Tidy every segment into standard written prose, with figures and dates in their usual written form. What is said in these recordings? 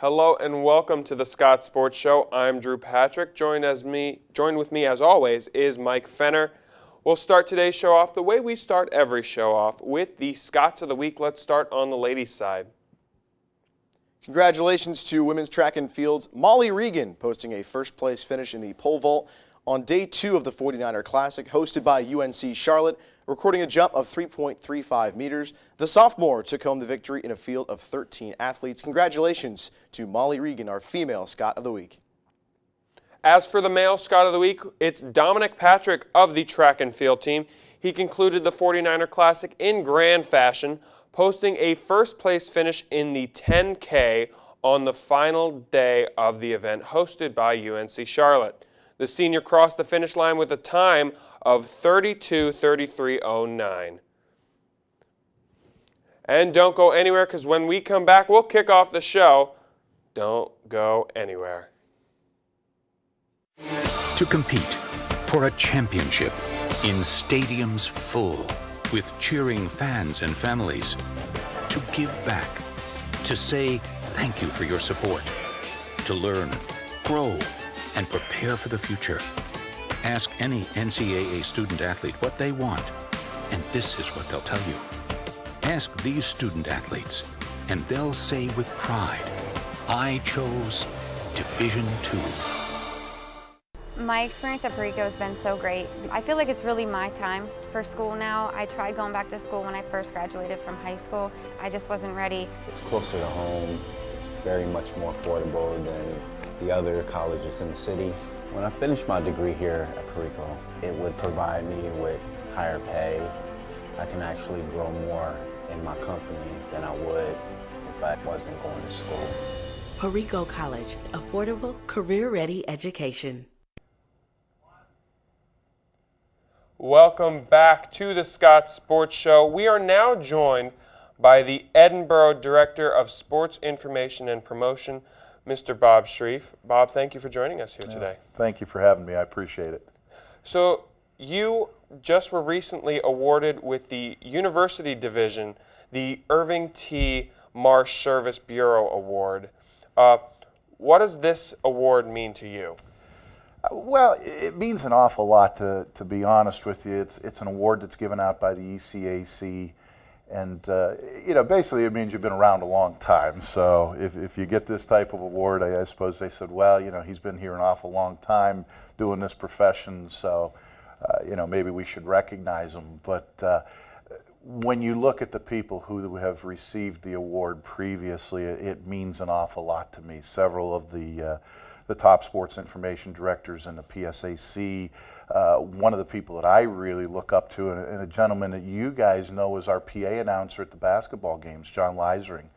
Hello and welcome to the Scots Sports Show. I'm Drew Patrick. Joined with me as always is Mike Fenner. We'll start today's show off the way we start every show off, with the Scots of the Week. Let's start on the ladies' side. Congratulations to women's track and field's Molly Regan, posting a first-place finish in the pole vault on day 2 of the 49er Classic, hosted by UNC Charlotte, recording a jump of 3.35 meters. The sophomore took home the victory in a field of 13 athletes. Congratulations to Molly Regan, our female Scot of the Week. As for the male Scot of the Week, it's Dominic Patrick of the track and field team. He concluded the 49er Classic in grand fashion, posting a first-place finish in the 10K on the final day of the event, hosted by UNC Charlotte. The senior crossed the finish line with a time of 32:33:09. And don't go anywhere, because when we come back, we'll kick off the show. Don't go anywhere. To compete for a championship in stadiums full with cheering fans and families. To give back. To say thank you for your support. To learn, grow, and prepare for the future. Ask any NCAA student athlete what they want, and this is what they'll tell you. Ask these student athletes, and they'll say with pride, I chose Division II. My experience at Perico has been so great. I feel like it's really my time for school now. I tried going back to school when I first graduated from high school. I just wasn't ready. It's closer to home. It's very much more affordable than the other colleges in the city. When I finish my degree here at Perico, it would provide me with higher pay. I can actually grow more in my company than I would if I wasn't going to school. Perico College, affordable, career-ready education. Welcome back to the Scots Sports Show. We are now joined by the Edinboro Director of Sports Information and Promotion, Mr. Bob Shreve. Bob, thank you for joining us here today. Thank you for having me. I appreciate it. So you just were recently awarded with the University Division, the Irving T. Marsh Service Bureau Award. What does this award mean to you? Well, it means an awful lot, to be honest with you. It's an award that's given out by the ECAC, and basically it means you've been around a long time. So if you get this type of award, I suppose they said, well, he's been here an awful long time doing this profession, so maybe we should recognize him. But when you look at the people who have received the award previously, it means an awful lot to me. Several of the top sports information directors in the PSAC. One of the people that I really look up to, and a gentleman that you guys know is our PA announcer at the basketball games, John Leisering.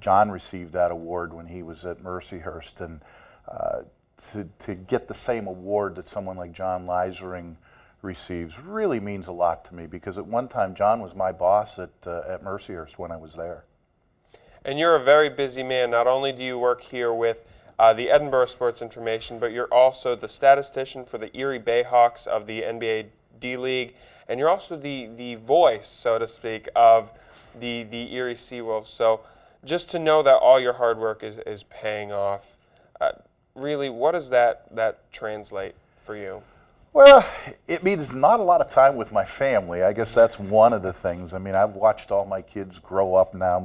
John received that award when he was at Mercyhurst, and to get the same award that someone like John Leisering receives really means a lot to me, because at one time John was my boss at Mercyhurst when I was there. And you're a very busy man. Not only do you work here with the Edinboro Sports Information, but you're also the statistician for the Erie Bayhawks of the NBA D-League, and you're also the voice, so to speak, of the Erie Seawolves. So just to know that all your hard work is paying off, really, what does that translate for you? Well, it means not a lot of time with my family. I guess that's one of the things. I mean, I've watched all my kids grow up now.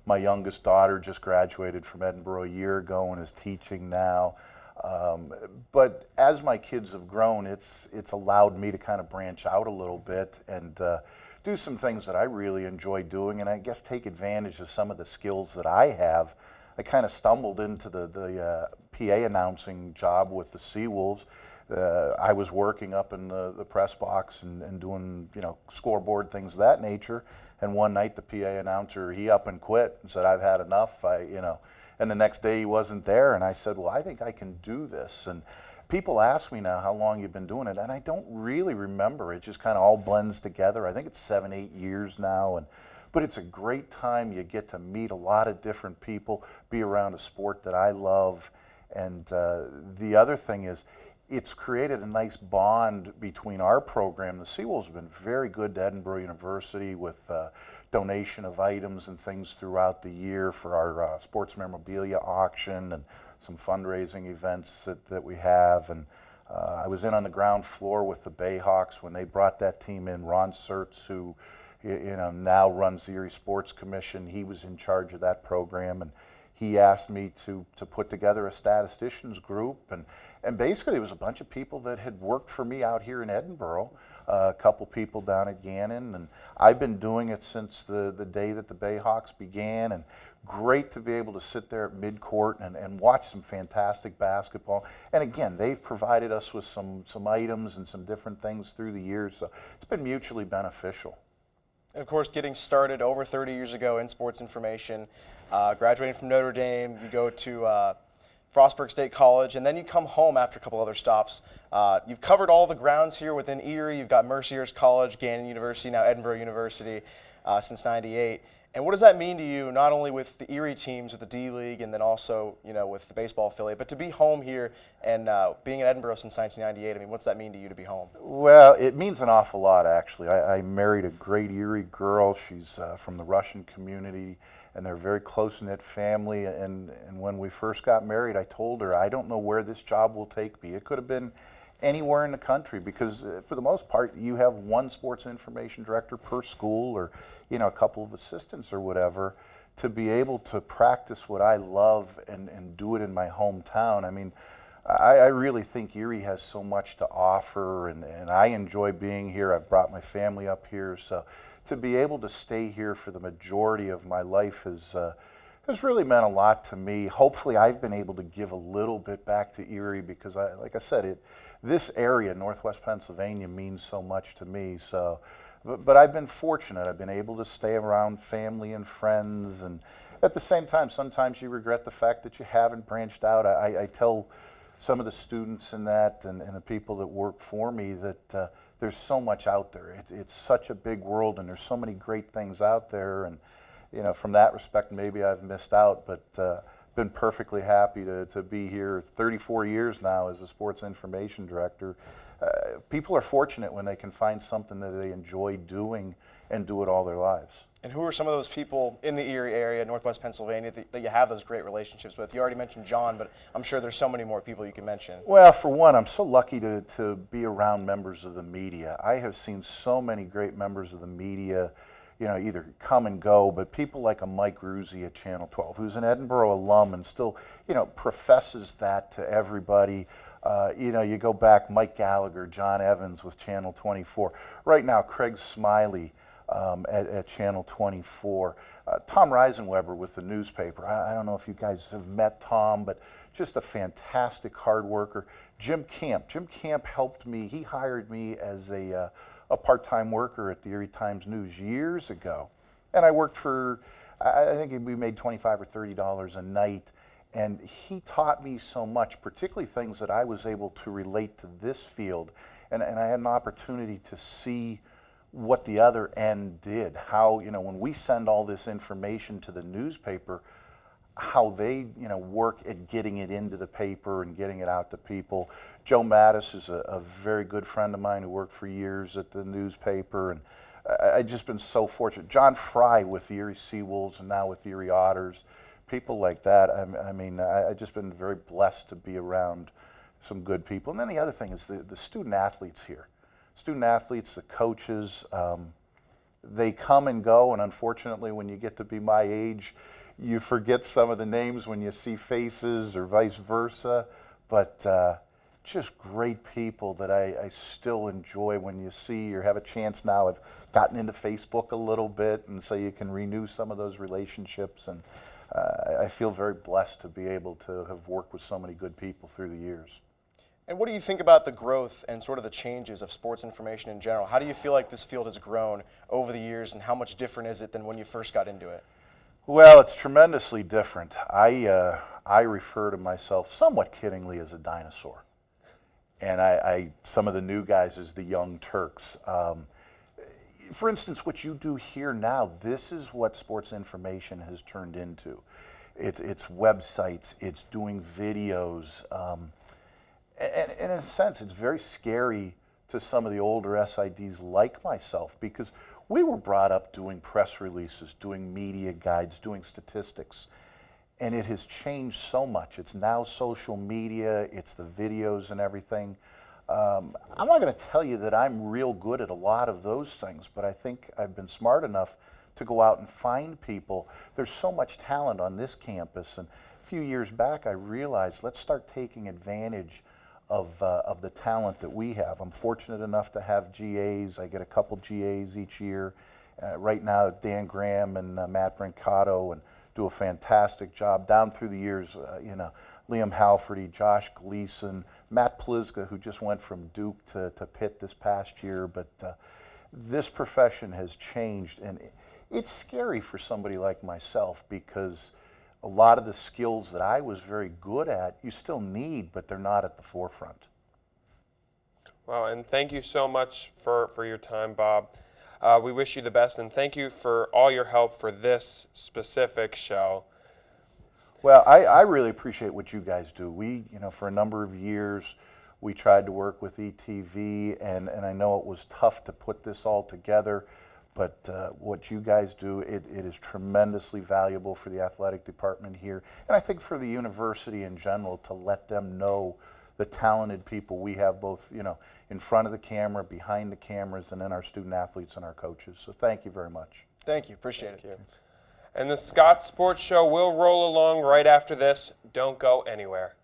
My youngest daughter just graduated from Edinboro a year ago and is teaching now. But as my kids have grown, it's allowed me to kind of branch out a little bit and do some things that I really enjoy doing, and I guess take advantage of some of the skills that I have. I kind of stumbled into the PA announcing job with the Seawolves. I was working up in the press box and doing, scoreboard, things of that nature. And one night the PA announcer, he up and quit and said, I've had enough, and the next day he wasn't there. And I said, well, I think I can do this. And people ask me now how long you've been doing it, and I don't really remember. It just kind of all blends together. I think it's 7-8 years now. But it's a great time. You get to meet a lot of different people, be around a sport that I love. And the other thing is, it's created a nice bond between our program. The Seawolves have been very good to Edinburgh University with donation of items and things throughout the year for our sports memorabilia auction and some fundraising events that we have. And I was in on the ground floor with the Bayhawks when they brought that team in. Ron Sertz, who now runs the Erie Sports Commission, he was in charge of that program, and he asked me to put together a statisticians group, and basically it was a bunch of people that had worked for me out here in Edinburgh, a couple people down at Gannon, and I've been doing it since the day that the Bayhawks began, and great to be able to sit there at midcourt and watch some fantastic basketball. And again, they've provided us with some items and some different things through the years, so it's been mutually beneficial. And of course, getting started over 30 years ago in sports information, graduating from Notre Dame, you go to Frostburg State College, and then you come home after a couple other stops. You've covered all the grounds here within Erie. You've got Mercyhurst College, Gannon University, now Edinburgh University since '98. And what does that mean to you, not only with the Erie teams, with the D-League, and then also with the baseball affiliate, but to be home here and being in Edinburgh since 1998? I mean, what's that mean to you to be home? Well, it means an awful lot, actually. I married a great Erie girl. She's from the Russian community, and they're a very close-knit family. And when we first got married, I told her, I don't know where this job will take me. It could have been anywhere in the country, because for the most part, you have one sports information director per school, or a couple of assistants or whatever. To be able to practice what I love and do it in my hometown, I mean, I really think Erie has so much to offer, and I enjoy being here. I've brought my family up here, so to be able to stay here for the majority of my life has really meant a lot to me. Hopefully I've been able to give a little bit back to Erie, because like I said, this area, Northwest Pennsylvania, means so much to me. So, but I've been fortunate. I've been able to stay around family and friends, and at the same time, sometimes you regret the fact that you haven't branched out. I tell some of the students in that and the people that work for me that there's so much out there. It's such a big world, and there's so many great things out there, and from that respect, maybe I've missed out, but been perfectly happy to be here. 34 years now as a sports information director. People are fortunate when they can find something that they enjoy doing and do it all their lives. And who are some of those people in the Erie area, Northwest Pennsylvania, that you have those great relationships with? You already mentioned John, but I'm sure there's so many more people you can mention. Well, for one, I'm so lucky to be around members of the media. I have seen so many great members of the media, either come and go, but people like a Mike Ruzzi at Channel 12, who's an Edinburgh alum and still, professes that to everybody. You go back, Mike Gallagher, John Evans with Channel 24. Right now, Craig Smiley at Channel 24. Tom Reisenweber with the newspaper. I don't know if you guys have met Tom, but just a fantastic hard worker. Jim Camp. Jim Camp helped me. He hired me as a part-time worker at the Erie Times News years ago. And I worked for, I think we made $25 or $30 a night. And he taught me so much, particularly things that I was able to relate to this field. And I had an opportunity to see what the other end did, how, when we send all this information to the newspaper, how they, work at getting it into the paper and getting it out to people. Joe Mattis is a very good friend of mine who worked for years at the newspaper, and I've just been so fortunate. John Fry with the Erie Seawolves and now with the Erie Otters, people like that. I've just been very blessed to be around some good people. And then the other thing is the student athletes here. Student athletes, the coaches, they come and go, and unfortunately when you get to be my age, you forget some of the names when you see faces or vice versa, but just great people that I still enjoy when you see or have a chance now. I've gotten into Facebook a little bit, and so you can renew some of those relationships, and I feel very blessed to be able to have worked with so many good people through the years. And what do you think about the growth and sort of the changes of sports information in general? How do you feel like this field has grown over the years, and how much different is it than when you first got into it? Well, it's tremendously different. I refer to myself somewhat kiddingly as a dinosaur, and some of the new guys as the young Turks. For instance, what you do here now, this is what sports information has turned into. It's websites, it's doing videos, And in a sense, it's very scary to some of the older SIDs like myself, because we were brought up doing press releases, doing media guides, doing statistics, and it has changed so much. It's now social media, it's the videos and everything. I'm not going to tell you that I'm real good at a lot of those things, but I think I've been smart enough to go out and find people. There's so much talent on this campus, and a few years back I realized, let's start taking advantage of the talent that we have. I'm fortunate enough to have GAs. I get a couple GAs each year. Right now, Dan Graham and Matt Brancato, and do a fantastic job. Down through the years, you know, Liam Halferty, Josh Gleason, Matt Plizga, who just went from Duke to Pitt this past year. But this profession has changed, and it's scary for somebody like myself, because a lot of the skills that I was very good at, you still need, but they're not at the forefront. Well, and thank you so much for your time, Bob. We wish you the best, and thank you for all your help for this specific show. Well, I really appreciate what you guys do. We, you know, for a number of years, we tried to work with ETV, and I know it was tough to put this all together. But what you guys do, it is tremendously valuable for the athletic department here, and I think for the university in general, to let them know the talented people we have, both, you know, in front of the camera, behind the cameras, and then our student athletes and our coaches. So thank you very much. Thank you. Appreciate it. And the Scots Sports Show will roll along right after this. Don't go anywhere.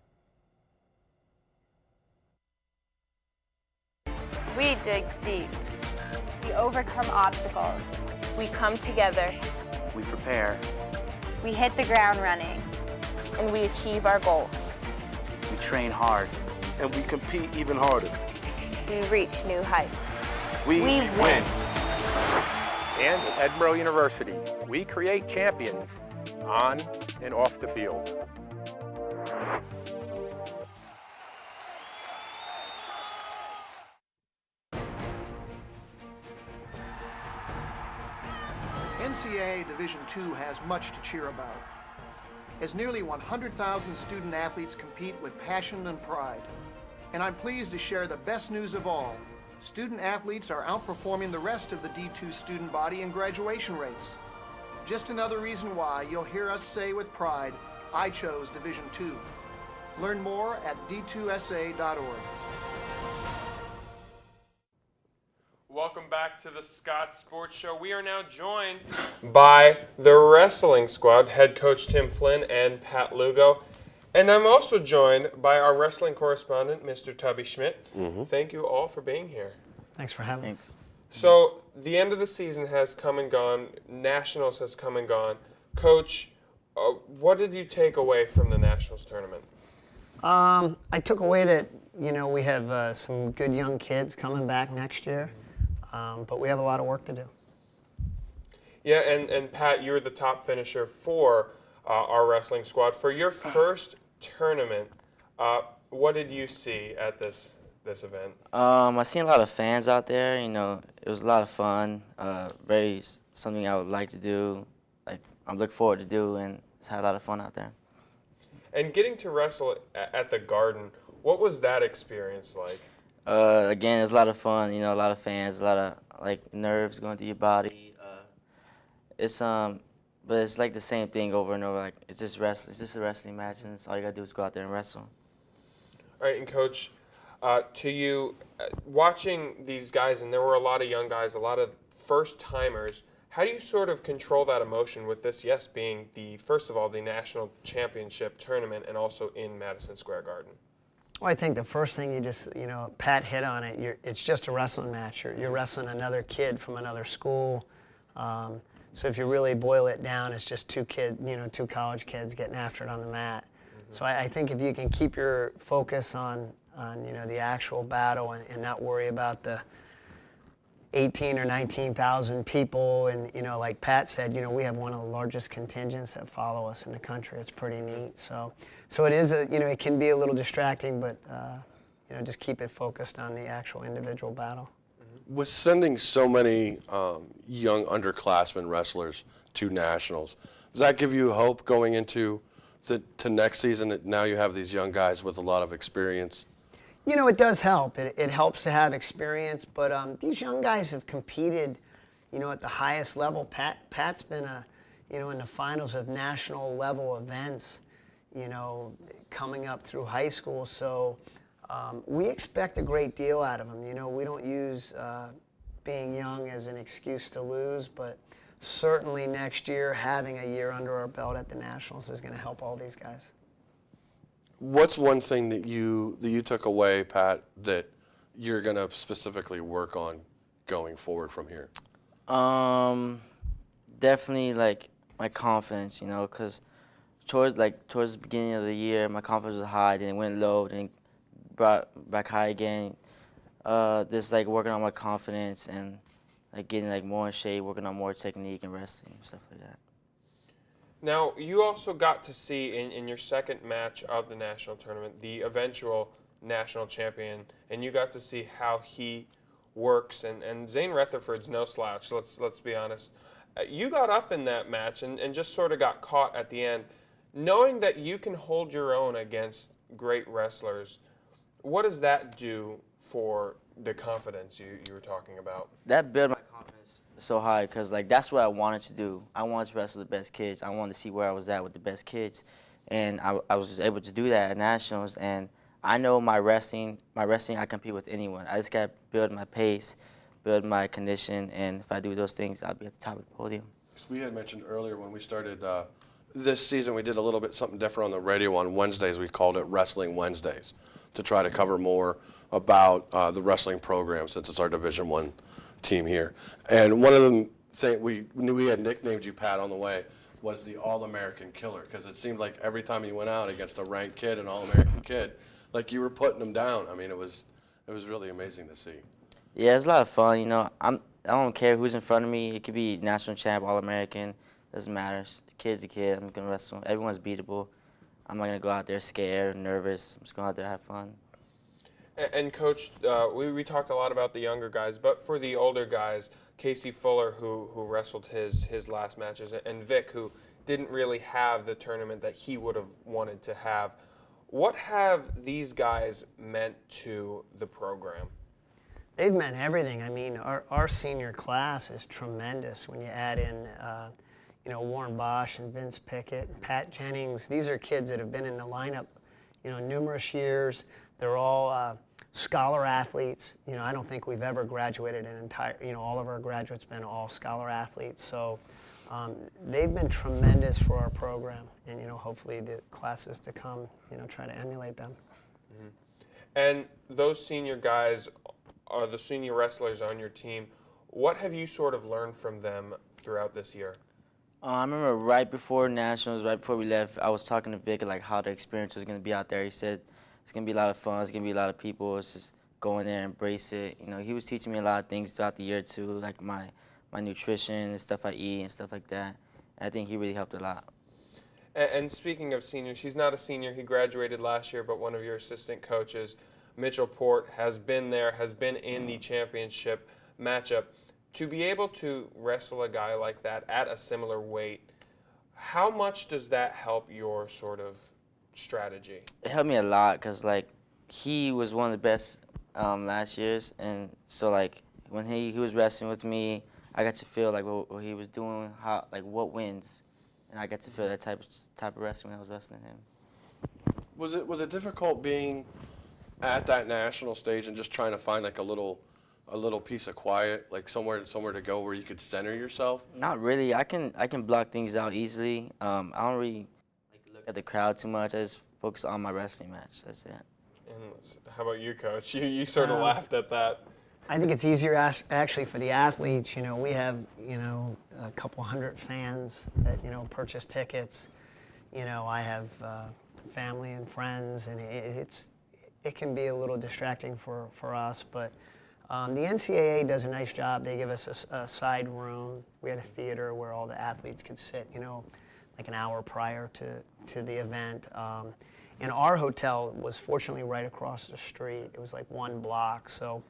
We dig deep. We overcome obstacles. We come together. We prepare. We hit the ground running. And we achieve our goals. We train hard. And we compete even harder. We reach new heights. We win. And at Edinburgh University, we create champions on and off the field. NCAA Division II has much to cheer about, as nearly 100,000 student athletes compete with passion and pride. And I'm pleased to share the best news of all. Student athletes are outperforming the rest of the D2 student body in graduation rates. Just another reason why you'll hear us say with pride, I chose Division II. Learn more at d2sa.org. Welcome back to the Scots Sports Show. We are now joined by the wrestling squad, head coach Tim Flynn and Pat Lugo. And I'm also joined by our wrestling correspondent, Mr. Tubby Schmidt. Thank you all for being here. Thanks for having us. So the end of the season has come and gone. Nationals has come and gone. Coach, what did you take away from the Nationals tournament? I took away that, you know, we have some good young kids coming back next year, but we have a lot of work to do. Yeah, and Pat, you were the top finisher for our wrestling squad. For your first tournament, what did you see at this event? I seen a lot of fans out there. You know, it was a lot of fun. Something I would like to do. Like, I'm looking forward to do, and just had a lot of fun out there. And getting to wrestle at the Garden, what was that experience like? Again, it was a lot of fun. You know, a lot of fans, a lot of like nerves going through your body. But it's like the same thing over and over. Like, it's just a wrestling match, and all you gotta do is go out there and wrestle. All right, and Coach, to you, watching these guys, and there were a lot of young guys, a lot of first-timers, how do you sort of control that emotion with this, yes, being first of all, the national championship tournament and also in Madison Square Garden? Well, I think the first thing Pat hit on it, it's just a wrestling match. You're wrestling another kid from another school. So if you really boil it down, it's just two college kids getting after it on the mat. So I think if you can keep your focus on the actual battle and not worry about the 18 or 19,000 people, and like Pat said, we have one of the largest contingents that follow us in the country. It's pretty neat. So it is it can be a little distracting, but just keep it focused on the actual individual battle. With sending so many young underclassmen wrestlers to nationals, does that give you hope going into to next season that now you have these young guys with a lot of experience? You know, it does help. It helps to have experience, but these young guys have competed, you know, at the highest level. Pat's been in the finals of national level events, you know, coming up through high school. So we expect a great deal out of them. You know, we don't use being young as an excuse to lose, but certainly next year, having a year under our belt at the Nationals is going to help all these guys. What's one thing that you took away, Pat, that you're going to specifically work on going forward from here? Definitely like my confidence, you know, because towards the beginning of the year, my confidence was high, then it went low, then brought back high again. Just like working on my confidence and like getting like more in shape, working on more technique and wrestling and stuff like that. Now, you also got to see in your second match of the national tournament the eventual national champion, and you got to see how he works. And Zane Rutherford's no slouch. Let's be honest. You got up in that match and just sort of got caught at the end, knowing that you can hold your own against great wrestlers. What does that do for the confidence you were talking about? That built my confidence so high because like that's what I wanted to do. I wanted to wrestle the best kids. I wanted to see where I was at with the best kids, and I was just able to do that at nationals. And I know my wrestling, I compete with anyone. I just got to build my pace, build my condition, and if I do those things, I'll be at the top of the podium. We had mentioned earlier when we started this season, we did a little bit something different on the radio on Wednesdays. We called it Wrestling Wednesdays to try to cover more about the wrestling program since it's our Division I team here. And one of the things we knew we had nicknamed you, Pat, on the way was the All-American Killer, because it seemed like every time you went out against a ranked kid, an All-American kid, like you were putting them down. I mean, it was really amazing to see. Yeah, it was a lot of fun. You know, I don't care who's in front of me. It could be national champ, All-American. Doesn't matter. Kid's a kid. I'm gonna wrestle. Everyone's beatable. I'm not gonna go out there scared, nervous. I'm just going out there to have fun. And Coach, we talked a lot about the younger guys, but for the older guys, Casey Fuller, who wrestled his last matches, and Vic, who didn't really have the tournament that he would have wanted to have. What have these guys meant to the program? They've meant everything. I mean, our senior class is tremendous when you add in, you know, Warren Bosch and Vince Pickett, and Pat Jennings. These are kids that have been in the lineup, you know, numerous years. They're all scholar athletes. You know, I don't think we've ever graduated an entire, you know, all of our graduates been all scholar athletes. So they've been tremendous for our program, and, you know, hopefully the classes to come, you know, try to emulate them. Mm-hmm. And those senior guys are the senior wrestlers on your team. What have you sort of learned from them throughout this year? I remember right before nationals, right before we left, I was talking to Vic like how the experience was going to be out there. He said it's going to be a lot of fun. It's going to be a lot of people. It's just go in there, embrace it. You know, he was teaching me a lot of things throughout the year too, like my nutrition and stuff I eat and stuff like that. And I think he really helped a lot. And speaking of seniors, he's not a senior. He graduated last year, but one of your assistant coaches, Mitchell Port, has been there, has been in the championship matchup. To be able to wrestle a guy like that at a similar weight, how much does that help your sort of strategy? It helped me a lot because, like, he was one of the best last year's, and so, like, when he was wrestling with me, I got to feel, like, what he was doing, how, like, what wins, and I got to feel that type of wrestling when I was wrestling him. Was it difficult being at that national stage and just trying to find, like, a little piece of quiet, like somewhere to go where you could center yourself? Not really. I can block things out easily. I don't really look at the crowd too much. I just focus on my wrestling match. That's it. And how about you, Coach? You sort of laughed at that. I think it's easier actually for the athletes. You know, we have, you know, a couple hundred fans that, you know, purchase tickets. You know, I have family and friends, and it can be a little distracting for us, but the NCAA does a nice job. They give us a side room. We had a theater where all the athletes could sit, you know, like an hour prior to the event. And our hotel was fortunately right across the street. It was like one block. So,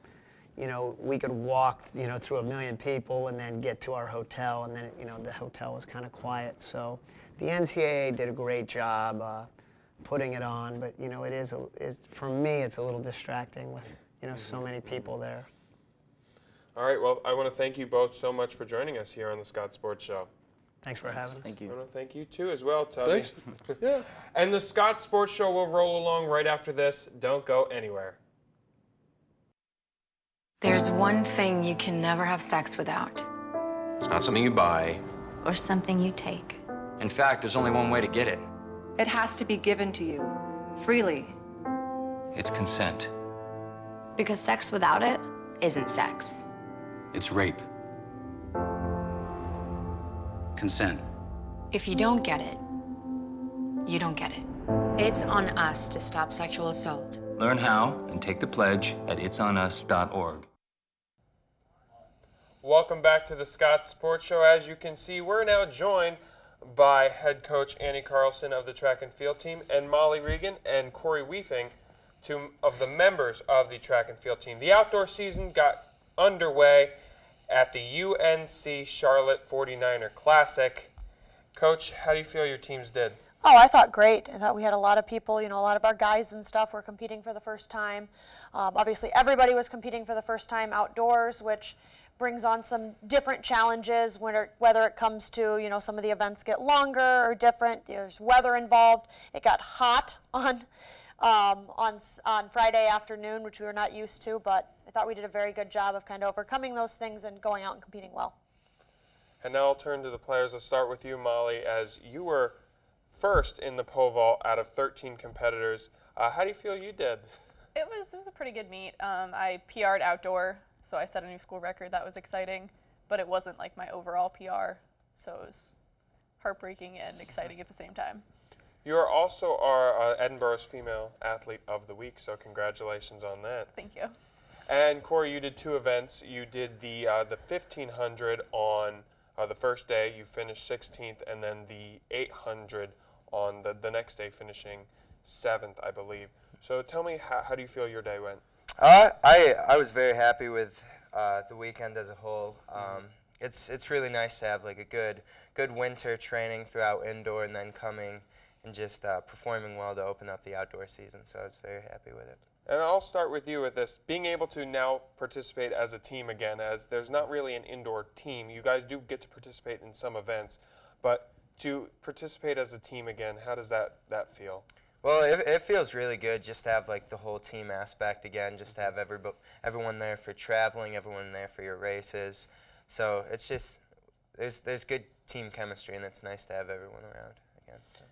you know, we could walk, you know, through a million people and then get to our hotel. And then, you know, the hotel was kind of quiet. So the NCAA did a great job putting it on, but you know, is for me, it's a little distracting with, you know, so many people there. All right, well, I want to thank you both so much for joining us here on the Scott Sports Show. Thanks for having us. Thank you. I want to thank you too as well, Tubby. Thanks. Yeah. And the Scott Sports Show will roll along right after this. Don't go anywhere. There's one thing you can never have sex without. It's not something you buy. Or something you take. In fact, there's only one way to get it. It has to be given to you, freely. It's consent. Because sex without it isn't sex. It's rape. Consent. If you don't get it, you don't get it. It's on us to stop sexual assault. Learn how and take the pledge at itsonus.org. Welcome back to the Scott Sports Show. As you can see, we're now joined by head coach Annie Carlson of the track and field team and Molly Regan and Corey Wefing, two of the members of the track and field team. The outdoor season got underway at the UNC Charlotte 49er Classic. Coach, how do you feel your teams did? Oh, I thought great. I thought we had a lot of people, you know, a lot of our guys and stuff were competing for the first time. Obviously, everybody was competing for the first time outdoors, which brings on some different challenges whether it comes to, you know, some of the events get longer or different. There's weather involved. It got hot on Friday afternoon, which we were not used to, but I thought we did a very good job of kind of overcoming those things and going out and competing well. And now I'll turn to the players. I'll start with you, Molly, as you were first in the pole vault out of 13 competitors. How do you feel you did? It was a pretty good meet. I PR'd outdoor, so I set a new school record. That was exciting, but it wasn't like my overall PR, so it was heartbreaking and exciting at the same time. You are also our Edinburgh's Female Athlete of the Week, so congratulations on that. Thank you. And Corey, you did two events. You did the 1500 on the first day. You finished 16th, and then the 800 on the next day, finishing 7th, I believe. So tell me, how do you feel your day went? I was very happy with the weekend as a whole. It's really nice to have like a good winter training throughout indoor and then coming and just performing well to open up the outdoor season. So I was very happy with it. And I'll start with you with this. Being able to now participate as a team again, as there's not really an indoor team. You guys do get to participate in some events, but to participate as a team again, how does that feel? Well, it feels really good just to have like the whole team aspect again, just to have everyone there for traveling, everyone there for your races. So it's just, there's good team chemistry, and it's nice to have everyone around again. So.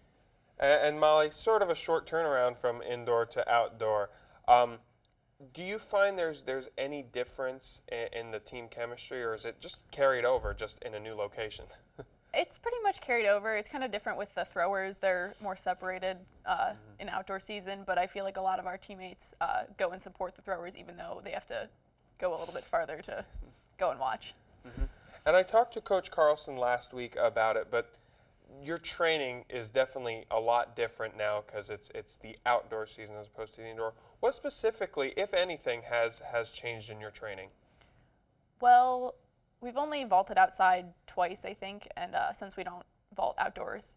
And Molly, sort of a short turnaround from indoor to outdoor. Do you find there's any difference in the team chemistry, or is it just carried over just in a new location? It's pretty much carried over. It's kind of different with the throwers. They're more separated in outdoor season, but I feel like a lot of our teammates go and support the throwers even though they have to go a little bit farther to go and watch. Mm-hmm. And I talked to Coach Carlson last week about it, but your training is definitely a lot different now because it's the outdoor season as opposed to the indoor. What specifically, if anything, has changed in your training? Well, we've only vaulted outside twice, I think, and since we don't vault outdoors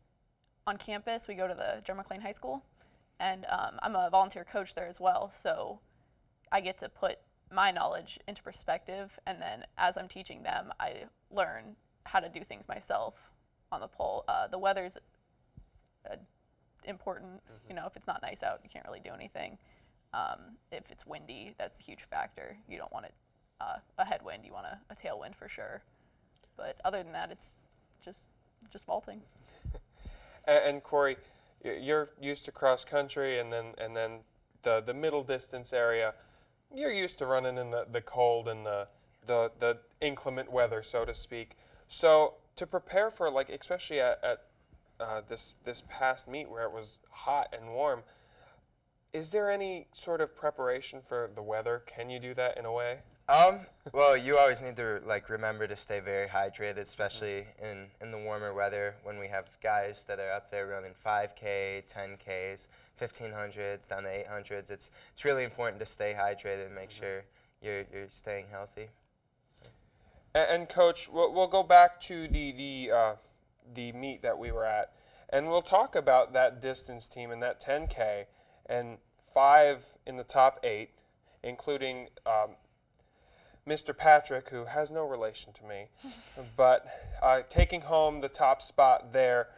on campus, we go to the John McClain High School, and I'm a volunteer coach there as well, so I get to put my knowledge into perspective, and then as I'm teaching them, I learn how to do things myself on the pole. The weather's important. Mm-hmm. You know, if it's not nice out, you can't really do anything. If it's windy, that's a huge factor. You don't want it a headwind, you want a tailwind for sure. But other than that, it's just vaulting. And Corey, you're used to cross country, and then the middle distance area. You're used to running in the cold and the inclement weather, so to speak. So to prepare for, like, especially at this past meet where it was hot and warm, is there any sort of preparation for the weather? Can you do that in a way? Well, you always need to remember to stay very hydrated, especially in the warmer weather when we have guys that are up there running 5K, 10Ks, 1500s, down to 800s. It's really important to stay hydrated and make sure you're staying healthy. And Coach, we'll go back to the meet that we were at, And we'll talk about that distance team and that 10K, and 5 in the top 8, including Mr. Patrick, who has no relation to me, but taking home the top spot there.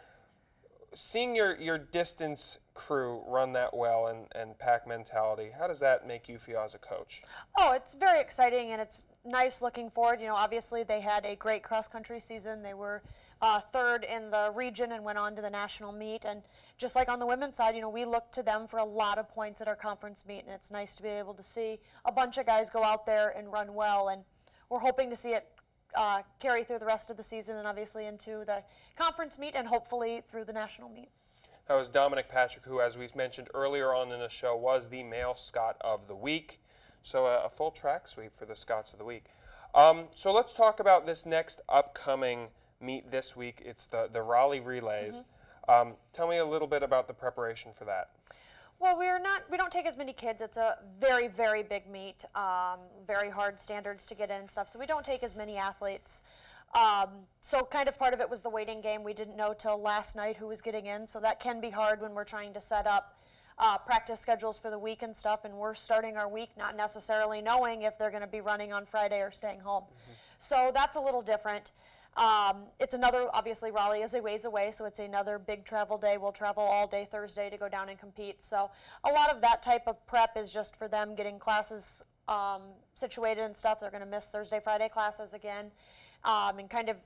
Seeing your distance crew run that well and pack mentality, how does that make you feel as a coach? Oh, it's very exciting, and it's nice looking forward. You know, obviously they had a great cross-country season. They were 3rd in the region and went on to the national meet. And just like on the women's side, you know, we look to them for a lot of points at our conference meet, and it's nice to be able to see a bunch of guys go out there and run well. And we're hoping to see it carry through the rest of the season and obviously into the conference meet and hopefully through the national meet. That was Dominic Patrick, who, as we mentioned earlier on in the show, was the male Scot of the week. So a full track sweep for the Scots of the week. So let's talk about this next upcoming meet this week. It's the Raleigh Relays. Tell me a little bit about the preparation for that. Well, we don't take as many kids. It's a very, very big meet, very hard standards to get in and stuff. So we don't take as many athletes. So kind of part of it was the waiting game. We didn't know till last night who was getting in. So that can be hard when we're trying to set up practice schedules for the week and stuff. And we're starting our week not necessarily knowing if they're going to be running on Friday or staying home. So that's a little different. It's another, obviously Raleigh is a ways away, so it's another big travel day. We'll travel all day Thursday to go down and compete. So a lot of that type of prep is just for them getting classes situated and stuff. They're going to miss Thursday, Friday classes again, and kind of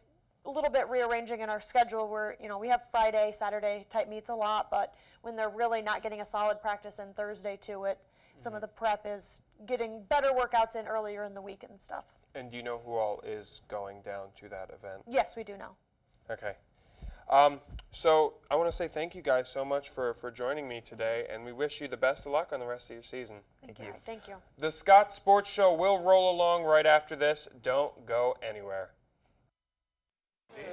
a little bit rearranging in our schedule where, you know, we have Friday, Saturday type meets a lot, but when they're really not getting a solid practice in Thursday to it, some of the prep is getting better workouts in earlier in the week and stuff. And do you know who all is going down to that event? Yes, we do know. Okay. So I want to say thank you guys so much for joining me today, and we wish you the best of luck on the rest of your season. Thank you. Thank you. The Scots Sports Show will roll along right after this. Don't go anywhere.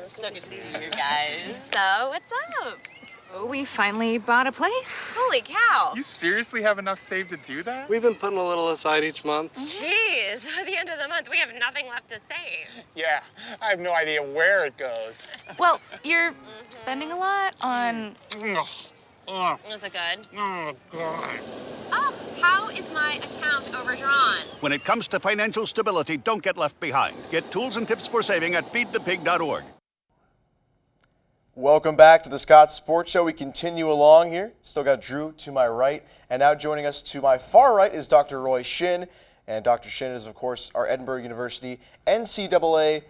So good to see you guys. So, what's up? Oh, we finally bought a place. Holy cow. You seriously have enough saved to do that? We've been putting a little aside each month. Jeez, at the end of the month, we have nothing left to save. Yeah, I have no idea where it goes. Well, you're spending a lot on... Is it good? Oh, God. Oh, how is my account overdrawn? When it comes to financial stability, don't get left behind. Get tools and tips for saving at feedthepig.org. Welcome back to the Scots Sports Show. We continue along here. Still got Drew to my right, and now joining us to my far right is Dr. Roy Shinn. And Dr. Shinn is, of course, our Edinburgh University NCAA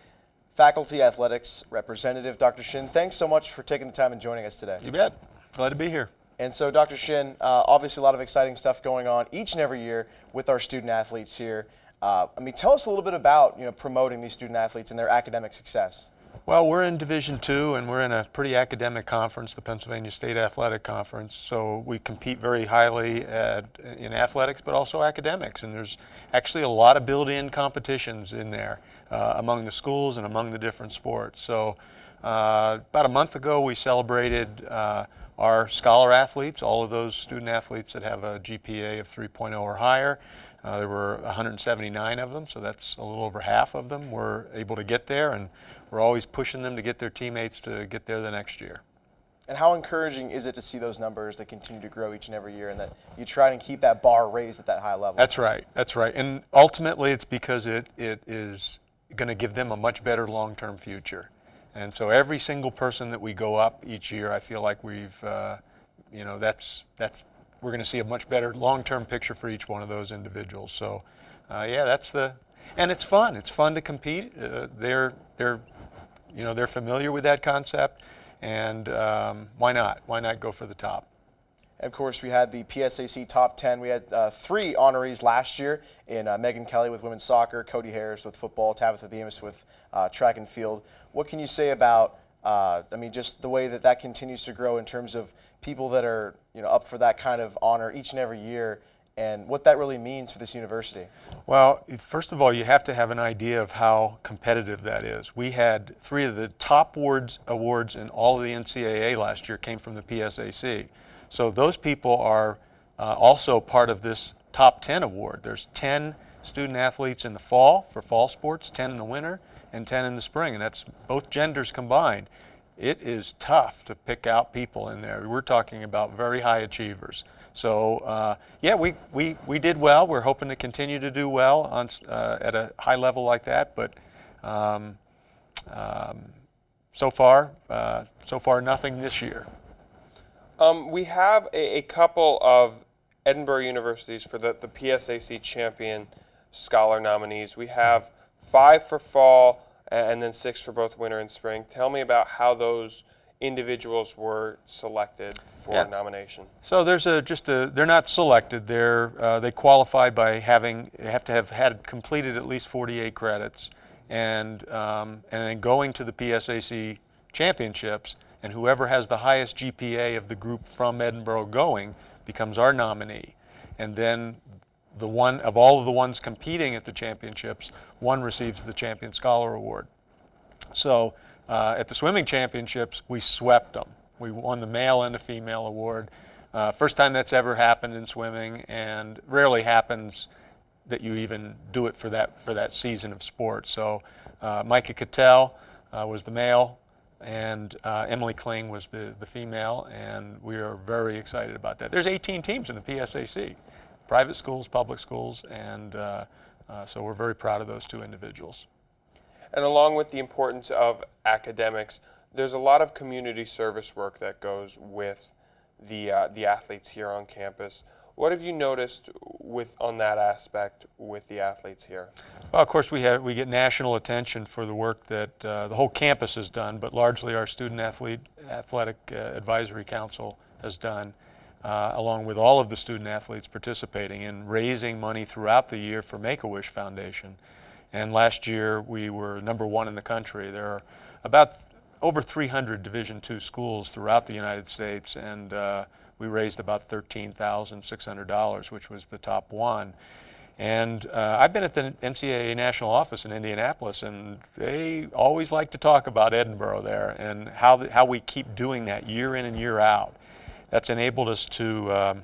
Faculty Athletics representative. Dr. Shinn, thanks so much for taking the time and joining us today. You bet. Glad to be here. And so, Dr. Shinn, obviously a lot of exciting stuff going on each and every year with our student athletes here. Tell us a little bit about promoting these student athletes and their academic success. Well, we're in Division II, and we're in a pretty academic conference, the Pennsylvania State Athletic Conference. So we compete very highly in athletics, but also academics. And there's actually a lot of built-in competitions in there among the schools and among the different sports. So about a month ago, we celebrated our scholar athletes, all of those student athletes that have a GPA of 3.0 or higher. There were 179 of them, so that's a little over half of them were able to get there, and we're always pushing them to get their teammates to get there the next year. And how encouraging is it to see those numbers that continue to grow each and every year and that you try and keep that bar raised at that high level? That's right. That's right. And ultimately it's because it is going to give them a much better long-term future. And so every single person that we go up each year, I feel like we've, we're going to see a much better long-term picture for each one of those individuals. So, and it's fun. It's fun to compete. They're familiar with that concept, and why not? Why not go for the top? And of course, we had the PSAC Top 10. We had 3 honorees last year in Megan Kelly with women's soccer, Cody Harris with football, Tabitha Bemis with track and field. What can you say about, just the way that continues to grow in terms of people that are, up for that kind of honor each and every year, and what that really means for this university? Well, first of all, you have to have an idea of how competitive that is. We had 3 of the top awards in all of the NCAA last year came from the PSAC. So those people are also part of this top 10 award. There's 10 student athletes in the fall for fall sports, 10 in the winter, and 10 in the spring, and that's both genders combined. it is tough to pick out people in there. We're talking about very high achievers. So yeah, we did well. We're hoping to continue to do well on at a high level like that. But so far nothing this year. We have a couple of Edinburgh universities for the PSAC champion scholar nominees. We have 5 for fall and then 6 for both winter and spring. Tell me about how those individuals were selected for nomination. So there's they're not selected. They qualify by have to have had completed at least 48 credits, and then going to the PSAC championships, and whoever has the highest GPA of the group from Edinburgh going becomes our nominee. And then of all of the ones competing at the championships, one receives the Champion Scholar Award. So at the swimming championships, we swept them. We won the male and the female award. First time that's ever happened in swimming, and rarely happens that you even do it for that season of sport. So Micah Cattell was the male, and Emily Kling was the female, and we are very excited about that. There's 18 teams in the PSAC, private schools, public schools, and so we're very proud of those 2 individuals. And along with the importance of academics, there's a lot of community service work that goes with the athletes here on campus. What have you noticed on that aspect with the athletes here? Well, of course, we get national attention for the work that the whole campus has done, but largely our Student Athletic Advisory Council has done, along with all of the student athletes participating in raising money throughout the year for Make-A-Wish Foundation. And last year we were #1 in the country. There are about over 300 Division II schools throughout the United States, and we raised about $13,600, which was the top one. And I've been at the NCAA national office in Indianapolis, and they always like to talk about Edinburgh there and how we keep doing that year in and year out. That's enabled us to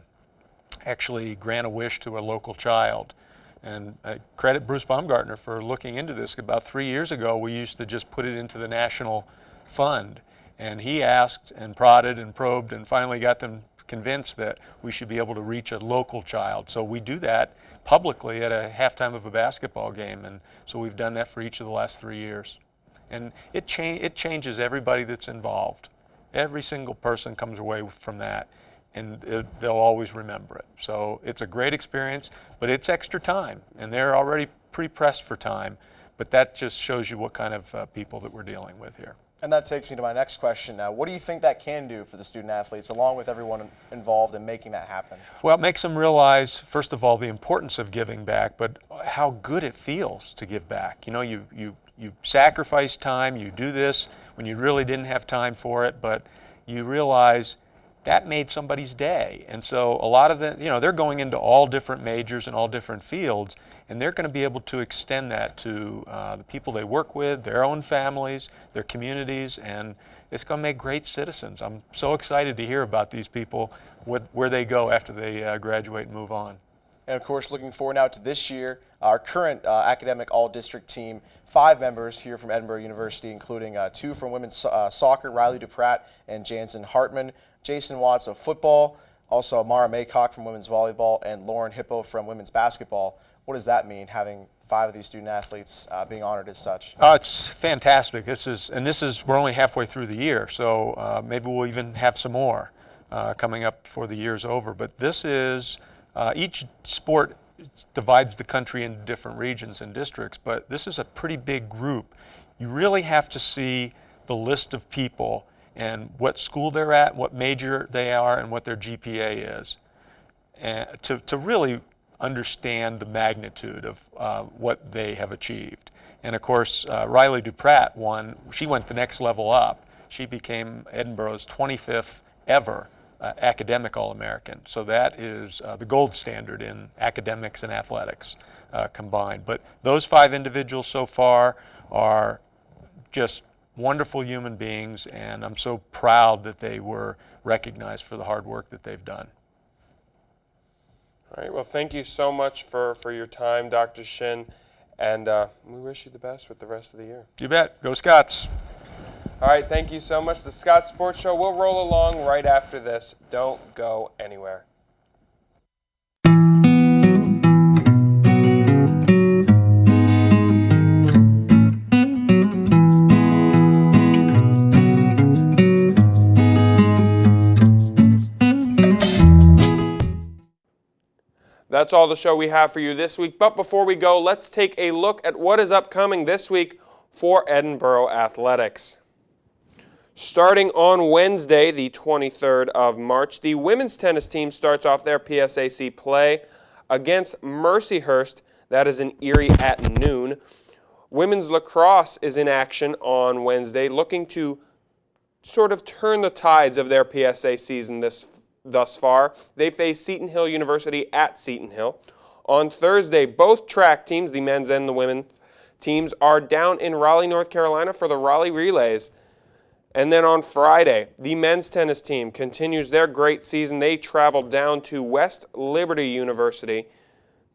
actually grant a wish to a local child. And I credit Bruce Baumgartner for looking into this. About 3 years ago, we used to just put it into the national fund. And he asked and prodded and probed and finally got them convinced that we should be able to reach a local child. So we do that publicly at a halftime of a basketball game. And so we've done that for each of the last 3 years. And it changes everybody that's involved. Every single person comes away from that, and they'll always remember it. So it's a great experience, but it's extra time, and they're already pretty pressed for time, but that just shows you what kind of people that we're dealing with here. And that takes me to my next question. What do you think that can do for the student athletes, along with everyone involved in making that happen? Well, it makes them realize, first of all, the importance of giving back, but how good it feels to give back. You know, you sacrifice time, you do this when you really didn't have time for it, but you realize that made somebody's day. And so a lot of them, they're going into all different majors and all different fields, and they're going to be able to extend that to the people they work with, their own families, their communities, and it's going to make great citizens. I'm so excited to hear about these people, where they go after they graduate and move on. And of course, looking forward now to this year, our current academic all-district team, 5 members here from Edinburgh University, including 2 from women's soccer, Riley Duprat and Jansen Hartman, Jason Watts of football, also Mara Maycock from women's volleyball, and Lauren Hippo from women's basketball. What does that mean, having 5 of these student athletes being honored as such? It's fantastic. We're only halfway through the year, so maybe we'll even have some more coming up before the year's over. But this is, each sport divides the country into different regions and districts, but this is a pretty big group. You really have to see the list of people and what school they're at, what major they are, and what their GPA is, and to really understand the magnitude of what they have achieved. And of course, Riley Duprat she went the next level up. She became Edinburgh's 25th ever academic All-American. So that is the gold standard in academics and athletics combined. But those 5 individuals so far are just wonderful human beings, and I'm so proud that they were recognized for the hard work that they've done. All right, well, thank you so much for your time, Dr. Shinn, and we wish you the best with the rest of the year. You bet. Go Scots. All right, thank you so much. The Scots Sports Show will roll along right after this. Don't go anywhere. That's all the show we have for you this week. But before we go, let's take a look at what is upcoming this week for Edinboro Athletics. Starting on Wednesday, the 23rd of March, the women's tennis team starts off their PSAC play against Mercyhurst. That is in Erie at noon. Women's lacrosse is in action on Wednesday, looking to sort of turn the tides of their PSA season thus far. They face Seton Hill University at Seton Hill. On Thursday, both track teams, the men's and the women's teams, are down in Raleigh, North Carolina for the Raleigh Relays. And then on Friday, the men's tennis team continues their great season. They travel down to West Liberty University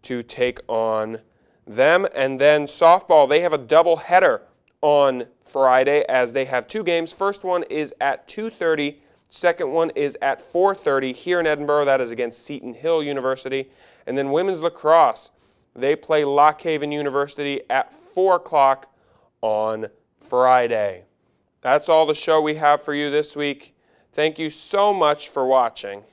to take on them. And then softball, they have a double header on Friday as they have two games. First one is at 2:30. Second one is at 4:30 here in Edinboro. That is against Seton Hill University. And then women's lacrosse, they play Lock Haven University at 4 o'clock on Friday. That's all the show we have for you this week. Thank you so much for watching.